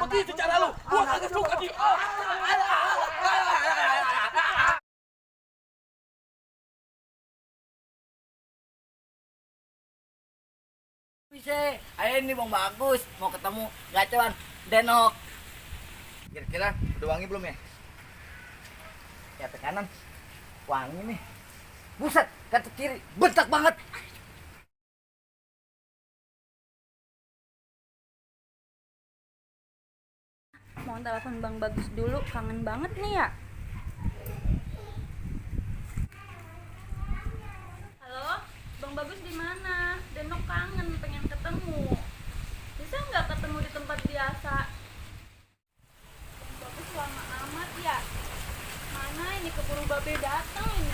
begitu cara lu. Gua kagak suka di. Bisa, ayo ini Bang Bagus mau ketemu gacuan Denok. Kira-kira udah wangi belum ya? Ya ke kanan, wangi nih. Buset, ke kiri, bentak banget. Mau telepon Bang Bagus dulu, kangen banget nih ya. Halo, Bang Bagus di mana? Denok kangen, pengen ketemu. Bisa nggak ketemu di tempat biasa? Bang Bagus lama amat ya. Mana ini keburu babe datang ini.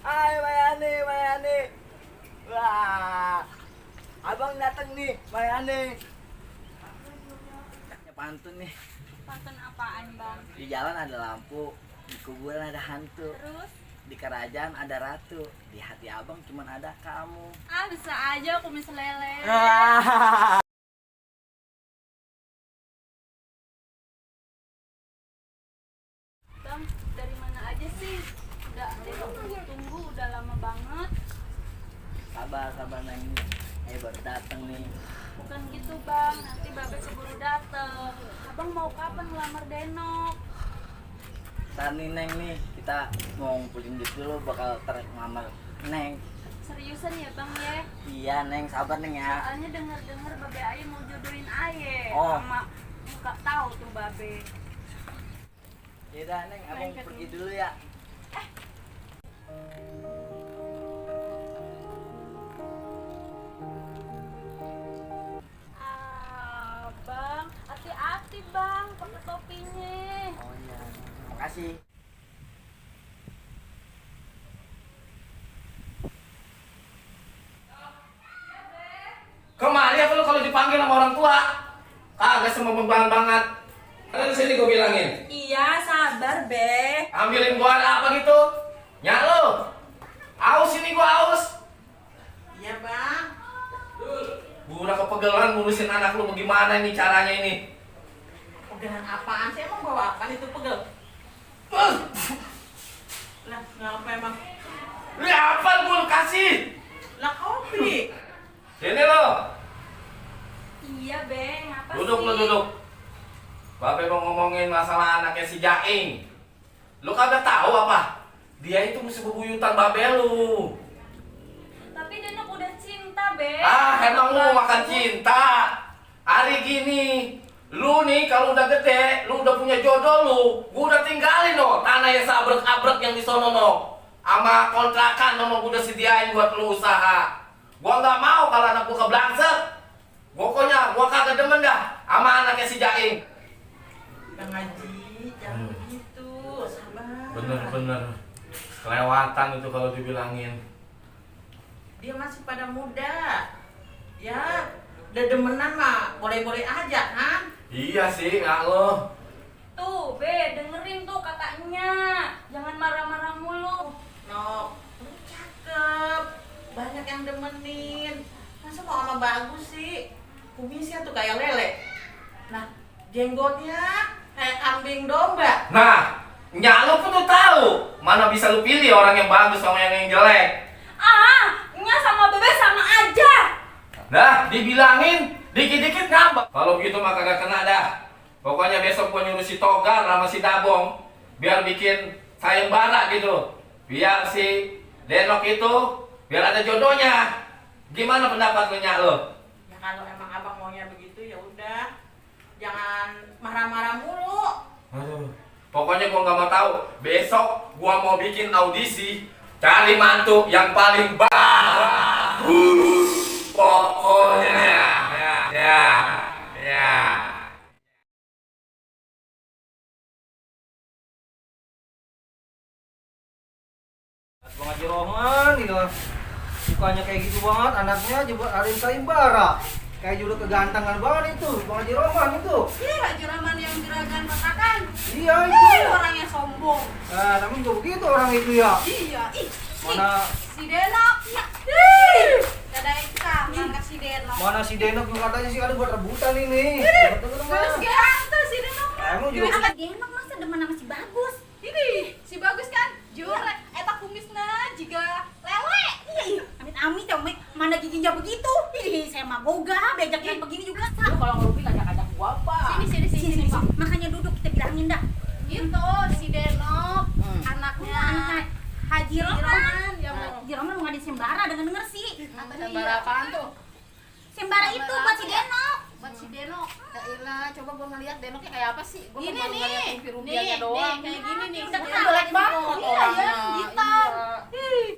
Hai Mayani. Wah, abang datang nih, Mayani. Ya pantun nih. Pantun apaan Bang? Di jalan ada lampu, di kuburan ada hantu, Terus? di kerajaan ada ratu, di hati abang cuman ada kamu. Ah bisa aja kumis lele. Bang, dari mana aja sih? Udah tunggu udah lama banget. Sabar Neng. Baru datang nih. Bukan gitu Bang, nanti babe keburu dateng. Abang mau kapan ngelamar Denok? Ntar nih Neng nih, kita mau ngumpulin duit dulu bakal ngelamar Neng. Seriusan ya Bang ya? Iya Neng, sabar Neng ya. Soalnya denger babe Aye mau jodohin Aye Oh. sama nggak tahu tuh babe. Yaudah Neng, abang Baik, pergi dulu ya. Ah, Bang, hati-hati Bang, pakai topinya. Oh iya, makasih. Kemari apa lu kalau dipanggil sama orang tua? Kagak semua banget. Kan di sini gua bilangin. Iya, sabar Be. Ambilin gua apa gitu? Nyak lu. Aus ini gua aus. Iya bang. Gua udah kepegelan ngurusin anak lu bagaimana ini caranya ini. Pegangan apaan sih emang bawa apa itu pegel? Lah ngapa emang? Lu apa gua lu kasih? Lah kopi. Sini lo. Iya Be, ngapa Duduk sih? lu duduk. Babe mau ngomongin masalah anaknya si Jaing. Lu kagak tahu apa? Dia itu musuh bebuyutan babe lu. Tapi Denok udah cinta Be. Ah, emang lu makan cinta. Hari gini, lu nih kalau udah gede, lu udah punya jodoh lu, gua udah tinggalin no tanah yang sabrek-abrek yang di sono no. Sama kontrakan no, gua udah sediain buat lu usaha. Gua nggak mau kalau anak gua keblangset. Pokoknya gua kagak demen dah sama anaknya si Jaing. Bang Haji, jangan begitu, sabar. Bener-bener kelewatan itu kalau dibilangin. Dia masih pada muda. Ya, udah demenan mah boleh-boleh aja kan? Iya sih, nggak lo. Tuh Be, dengerin tuh katanya. Jangan marah-marah mulu. No, lu cakep. Banyak yang demenin. Masa mau sama bagus sih? Kumisnya tuh kayak lele. Nah, jenggotnya kayak kambing domba. Nah, nyak lu pun tuh tahu mana bisa lu pilih orang yang bagus sama yang jelek. Ah, Nya sama Bebe sama aja. Dah, dibilangin dikit-dikit ngambek. Kalau gitu mah kagak kena dah. Pokoknya besok gua nyuruh si Togar sama si Dabong biar bikin sayembara gitu. Biar si Denok itu biar ada jodohnya. Gimana pendapat lu nyak lu? Ya kalau emang abang maunya begitu ya udah. Jangan marah-marah mulu. Aduh, pokoknya gua nggak mau tahu. Besok gua mau bikin audisi cari mantu yang paling bagus. Pokoknya, ya. Bang Haji Rohman gitu. Mukanya kayak gitu banget, anaknya coba Arin sayembara. Kayak udah kegantengan banget itu, Bang Haji Rohman itu. Iya, Haji Rahman yang juragan katakan. Iya itu. Orangnya sombong. Nah, namun juga begitu orang itu ya. Iya, ih. Mana Si Denok. Ya. Ih. Gak ada yang kangen kasih si Denok. Mana si Denok juga katanya sih ada buat rebutan ini. Terus ganteng si Denok. Emang Juga juga Denok masa demen sama si Bagus. Ini si Bagus kan jure eta kumisna juga lele. Ih, amit-amit ya mana giginya begitu. Ih, saya mah boga bejak yang begini juga. Lu kalau ngerupin ngajak-ngajak gua apa? Sini. Makanya duduk kita bilangin dah. Itu si Denok anaknya Haji Roman. Haji Roman mau ngadain sembara denger sih. Sembara apaan tuh? Sembara itu buat si Denok. Buat si Denok. Ya ilah, coba gua ngeliat Denoknya kayak apa sih? Gua Ini baru nih. ngeliat TV rupiahnya doang. Kayak gini nih. Udah Iya, jelek banget. Iya ya, orangnya. hitam. Iya. Ih.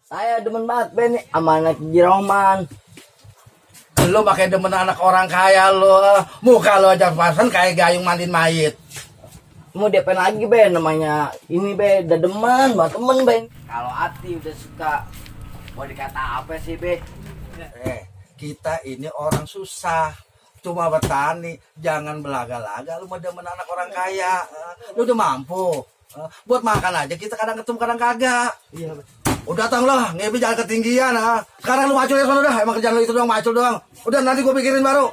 Saya demen banget Ben nih sama anak Haji Roman. Lu pakai demen anak orang kaya lu. Muka lu aja pasan kayak gayung mandiin mayit. Mau DP lagi Ben namanya. Ini Ben udah demen buat temen Ben. Kalau hati udah suka mau dikata apa sih Ben? Kita ini orang susah. Cuma bertani, jangan belaga-laga lu mau demen anak orang kaya. Lu udah mampu. Buat makan aja kita kadang ketemu kadang kagak. Iya Ben. Udah datang lah, ngebi jangan ketinggian ha. Sekarang lu macul ya udah, emang kerjaan lu itu doang macul doang. Udah nanti gua pikirin baru.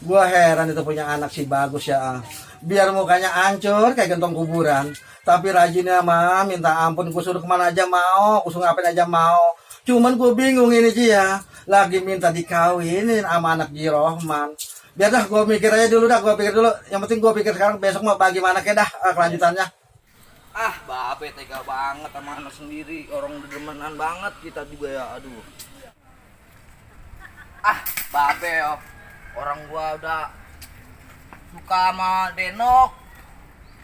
Gua heran itu punya anak si Bagus ya. Biar mukanya hancur kayak gentong kuburan, tapi rajinnya mah minta ampun, gua suruh kemana aja mau, gua suruh ngapain aja mau. Cuman gua bingung ini Ji ya, lagi minta dikawinin sama anak Ji Rohman. Biar dah gua mikir aja dulu dah, gua pikir dulu. Yang penting gua pikir sekarang, besok mau bagaimana kayak dah kelanjutannya. Ah, babe tega banget sama anak sendiri. Orang demenan banget kita juga ya. Aduh. Ah, babe yo. Orang gua udah suka sama Denok.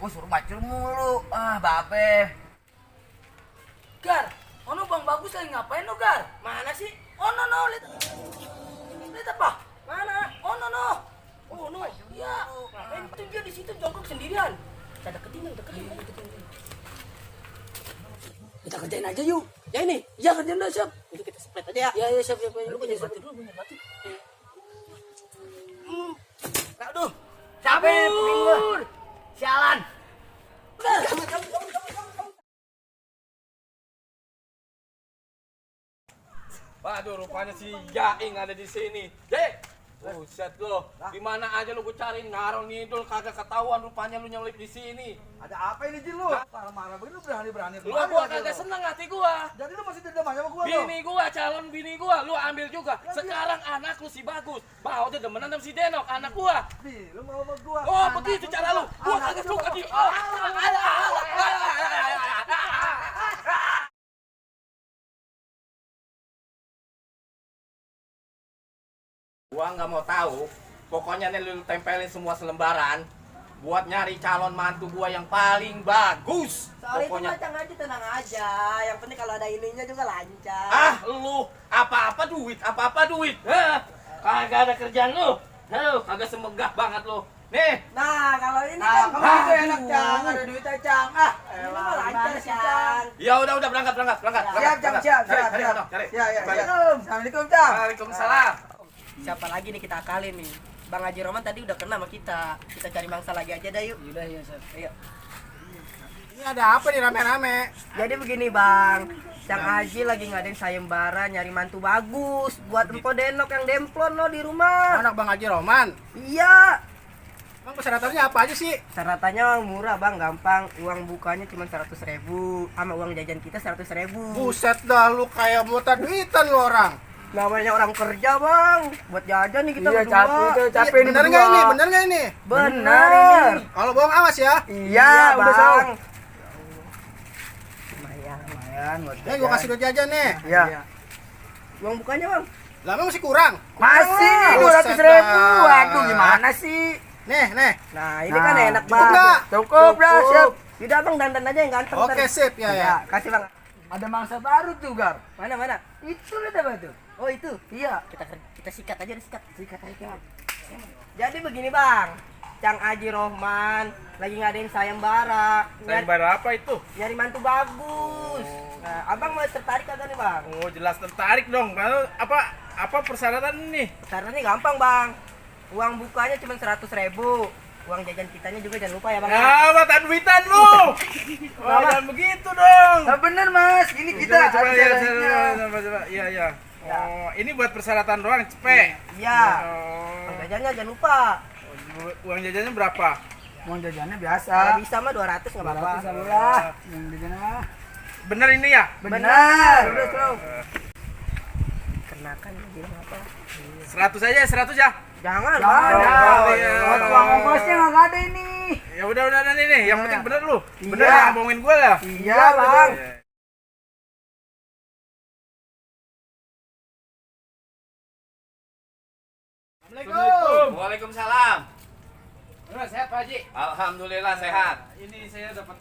Gua suruh macul mulu. Ah, babe. Gar, ono Bang Bagus lagi ngapain lo, Gar? Mana sih? Ono no, lihat. Lihat apa? Mana? Ono no. Oh, no. Iya. Ngapain tuh dia di situ jongkok sendirian? Kita deketin. Kita kerjain aja yuk. Ya ini, ya kerjain dah siap. Itu kita split aja ya. Ya siap. Lu punya batu dulu, punya batu. Aduh, capek pinggir. Sialan. Waduh, rupanya si Jaing ada di sini. Jek, buset lo. Di mana aja lu gue cariin ngarong ngidul kagak ketahuan, rupanya lu nyelip di sini. Ada apa ini Jin lu? Marah-marah begini lu berani-berani. Gua kagak seneng hati gua. Jadi lu masih dendam aja sama gua lu? Bini gua, calon bini gua, lu ambil juga. Sekarang anak lu si Bagus. Mau dia demenan sama si Denok, anak gua. Bi, lu mau sama gua. Oh, begitu cara lu. Gua kagak suka di. Gua nggak mau tahu. Pokoknya nih lu tempelin semua selembaran buat nyari calon mantu gua yang paling bagus. Soal Pokoknya. itu macam aja, tenang aja. Yang penting kalau ada ininya juga lancar. Ah, lu apa-apa duit. Hah? Kagak ada kerjaan lu. Halo, kagak semegah banget lu. Nih, Nah, kalau ini Ah, kan kamu itu enak Cang, ada duitnya Cang. Ah, ini mah lancar sih, Cang. ya udah berangkat. siap Cang, Berangkat. siap. Cari, cari. Ya. Balik. Assalamualaikum Cang. Waalaikumsalam. Siapa lagi nih kita akalin nih? Bang Haji Roman tadi udah kena sama kita. Kita cari mangsa lagi aja dah yuk. Udah ya, Sep. Ayo. Ini ada apa nih rame-rame? Jadi begini Bang, Cang Haji lagi ngadain sayembara nyari mantu bagus buat Empo Denok yang demplon lo di rumah. Anak Bang Haji Roman. Iya. Bang persyaratannya apa aja sih? Syaratannya murah Bang, gampang. Uang bukanya cuma 100.000 sama uang jajan kita 100.000. Buset dah lu kayak buta duitan lu orang. Namanya orang kerja Bang, buat jajan nih kita Iya, berdua. capek nih Bener berdua. nggak ini? Bener nggak ini? Benar ini. Kalau bohong awas ya. Iya, udah Bang. tahu. Lumayan buat Nih gua kasih duit jajan nih. Iya. Uang bukanya Bang? Lama masih kurang. Masih Buset 200.000. dah. Waduh, gimana sih? Nih. Nah, ini Nah, kan enak cukup banget. nggak? Cukup dah, siap. Udah Bang, dandan aja yang ganteng. Oke, ntar. sip, ya. Iya, kasih Bang. Ada mangsa baru tuh, Gar. Mana? Itu lihat apa tuh? Oh, itu. Iya. Kita sikat aja, sikat aja. Jadi begini Bang, Cang Haji Rohman lagi ngadain sayembara. Sayembara apa itu? Nyari mantu bagus. Nah, Abang mau tertarik kagak nih Bang? Oh, jelas tertarik dong. Lalu apa persyaratan nih? Caranya gampang Bang. Uang bukanya cuma 100.000 uang jajan kitanya juga jangan lupa ya bang. Ah, mata duitan lu. Oh, jangan begitu dong. Nah, bener mas, ini kita Coba ada lihat, syaratnya. coba. Iya, iya. Oh, ini buat persyaratan doang, cepet. Iya. Oh, Uang jajannya jangan lupa. uang jajannya berapa? Uang jajannya Kalau biasa. bisa mah 200 nggak apa-apa. Alhamdulillah. Yang jajan mah. Bener ini ya? Benar. Udah bro. Kenakan bilang apa? 100 aja, 100 ya. Jangan, Jangan. Bang. iya. Buat uang ongkosnya nggak ada ini. Ya udah nih. Yang penting bener lu. Bener Iya. yang bohongin gua lah. Iya bang. Iya. Assalamualaikum. Waalaikumsalam. Gimana, sehat Pak Haji? Alhamdulillah sehat. Ini saya dapat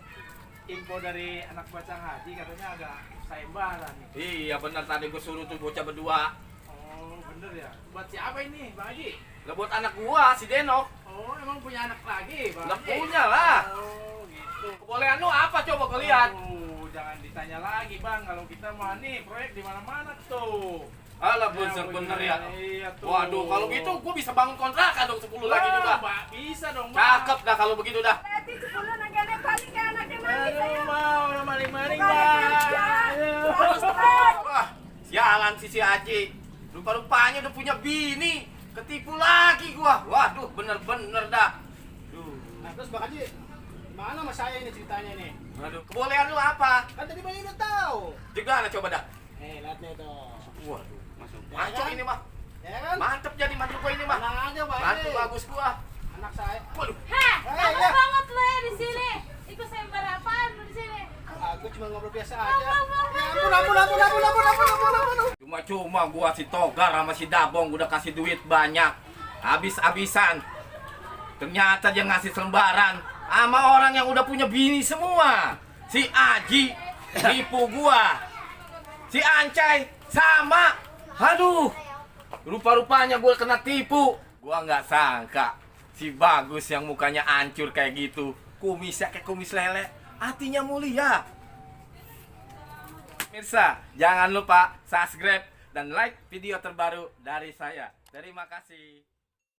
info dari anak bacang haji, katanya agak sayembara nih. Iya benar, tadi gue suruh tuh bocah berdua. Oh bener ya. Buat siapa ini Bang Haji? Lah buat anak gua si Denok. Oh emang punya anak lagi Bang Lah Haji? punya lah. Oh gitu. Kebolehan lu apa coba kau lihat? Oh, jangan ditanya lagi Bang, kalau kita mah nih proyek di mana-mana tuh. Alah bener ya. Iya tuh. Waduh, kalau gitu gua bisa bangun kontrakan dong 10 lagi Wah, juga. Pak, bisa dong Bang. Cakep dah kalau begitu dah. Aduh, mau udah maling-maling Bukan Bang. Ayo. Wah, sialan si Haji. Rupa-rupanya udah punya bini. Ketipu lagi gua. Waduh, bener-bener dah. Duh. Nah, terus Bang Haji, mana mas saya ini ceritanya nih? Aduh, kebolehan lu apa? Kan tadi Bang Haji udah tahu. Gimana coba dah? Lihat nih tuh. Waduh, masuk. Ya Mantap kan? ini mah. Ya kan? Mantep jadi mantu gua ini mah. Tenang aja Bang Mantu Haji. bagus gua. Anak saya. Waduh. Heh, bagus iya. banget lo ya di sini. Ikut sayembara apaan lu di sini? Aku cuma ngobrol biasa aja. Ya ampun. Cuma-cuma gua si Togar sama si Dabong udah kasih duit banyak. Habis-habisan. Ternyata dia ngasih selembaran sama orang yang udah punya bini semua. Si Aji nipu gua. Si Ancai sama. Aduh. Rupa-rupanya gua kena tipu. Gua nggak sangka si Bagus yang mukanya hancur kayak gitu, kumisnya kayak kumis lele, hatinya mulia. Mirsa, jangan lupa subscribe dan like video terbaru dari saya. Terima kasih.